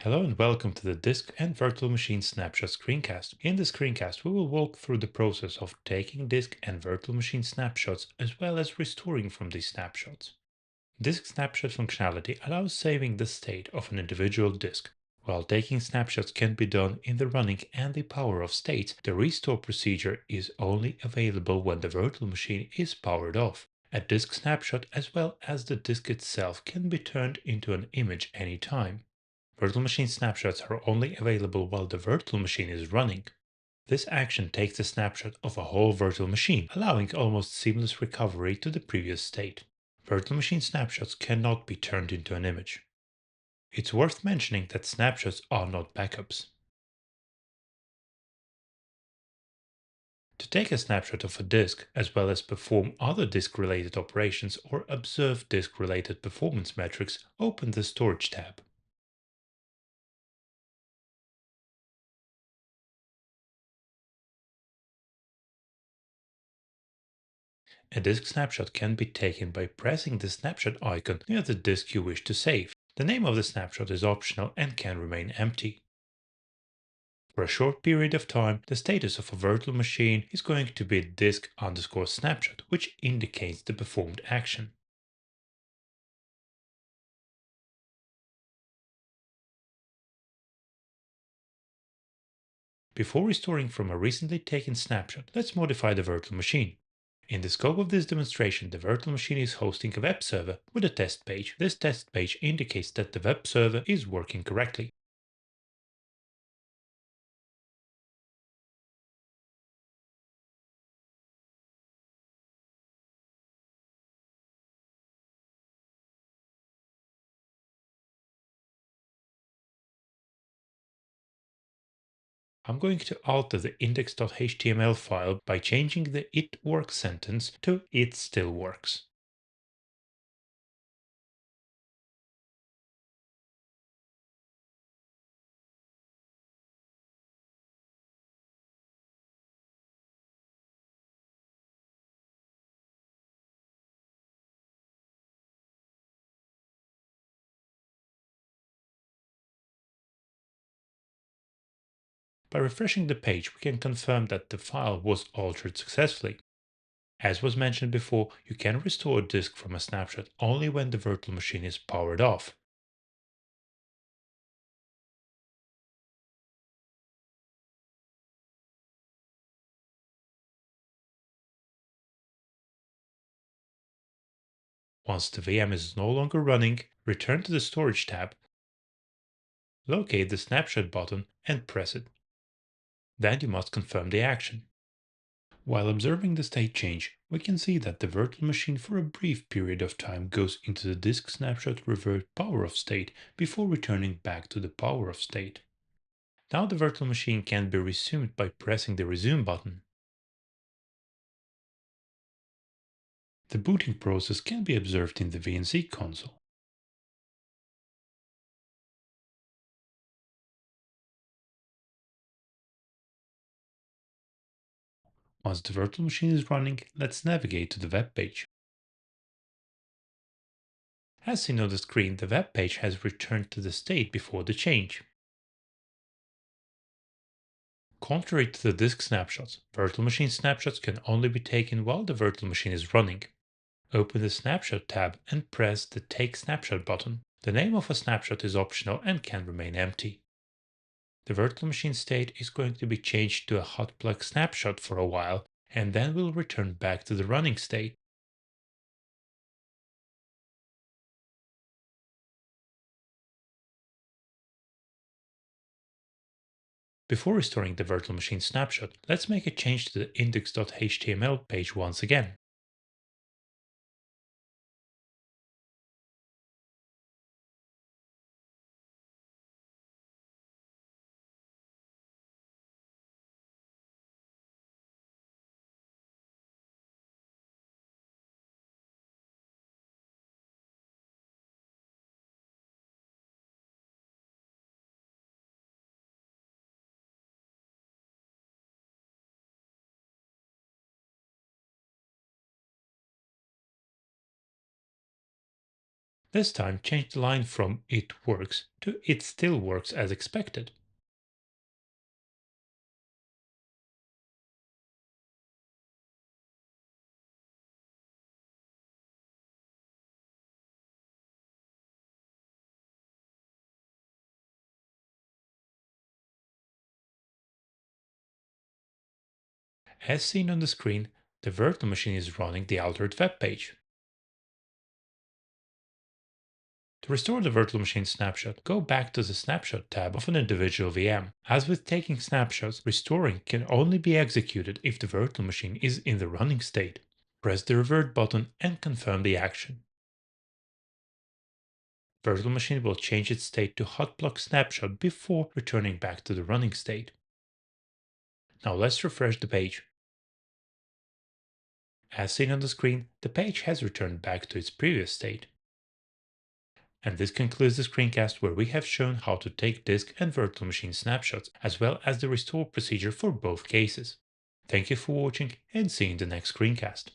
Hello and welcome to the Disk and Virtual Machine Snapshot screencast. In this screencast, we will walk through the process of taking disk and virtual machine snapshots as well as restoring from these snapshots. Disk snapshot functionality allows saving the state of an individual disk. While taking snapshots can be done in the running and the power off states, the restore procedure is only available when the virtual machine is powered off. A disk snapshot as well as the disk itself can be turned into an image anytime. Virtual machine snapshots are only available while the virtual machine is running. This action takes a snapshot of a whole virtual machine, allowing almost seamless recovery to the previous state. Virtual machine snapshots cannot be turned into an image. It's worth mentioning that snapshots are not backups. To take a snapshot of a disk, as well as perform other disk-related operations or observe disk-related performance metrics, open the Storage tab. A disk snapshot can be taken by pressing the snapshot icon near the disk you wish to save. The name of the snapshot is optional and can remain empty. For a short period of time, the status of a virtual machine is going to be disk_snapshot, which indicates the performed action. Before restoring from a recently taken snapshot, let's modify the virtual machine. In the scope of this demonstration, the virtual machine is hosting a web server with a test page. This test page indicates that the web server is working correctly. I'm going to alter the index.html file by changing the "it works" sentence to "it still works." By refreshing the page, we can confirm that the file was altered successfully. As was mentioned before, you can restore a disk from a snapshot only when the virtual machine is powered off. Once the VM is no longer running, return to the Storage tab, locate the snapshot button and press it. Then you must confirm the action. While observing the state change, we can see that the virtual machine for a brief period of time goes into the disk snapshot revert power off state before returning back to the power off state. Now the virtual machine can be resumed by pressing the resume button. The booting process can be observed in the VNC console. Once the virtual machine is running, let's navigate to the web page. As seen on the screen, the web page has returned to the state before the change. Contrary to the disk snapshots, virtual machine snapshots can only be taken while the virtual machine is running. Open the Snapshot tab and press the Take Snapshot button. The name of a snapshot is optional and can remain empty. The virtual machine state is going to be changed to a hot plug snapshot for a while and then will return back to the running state. Before restoring the virtual machine snapshot, let's make a change to the index.html page once again. This time, change the line from "it works" to "it still works as expected." As seen on the screen, the virtual machine is running the altered web page. To restore the virtual machine snapshot, go back to the Snapshot tab of an individual VM. As with taking snapshots, restoring can only be executed if the virtual machine is in the running state. Press the revert button and confirm the action. Virtual machine will change its state to hotblock snapshot before returning back to the running state. Now let's refresh the page. As seen on the screen, the page has returned back to its previous state. And this concludes the screencast where we have shown how to take disk and virtual machine snapshots, as well as the restore procedure for both cases. Thank you for watching and see you in the next screencast.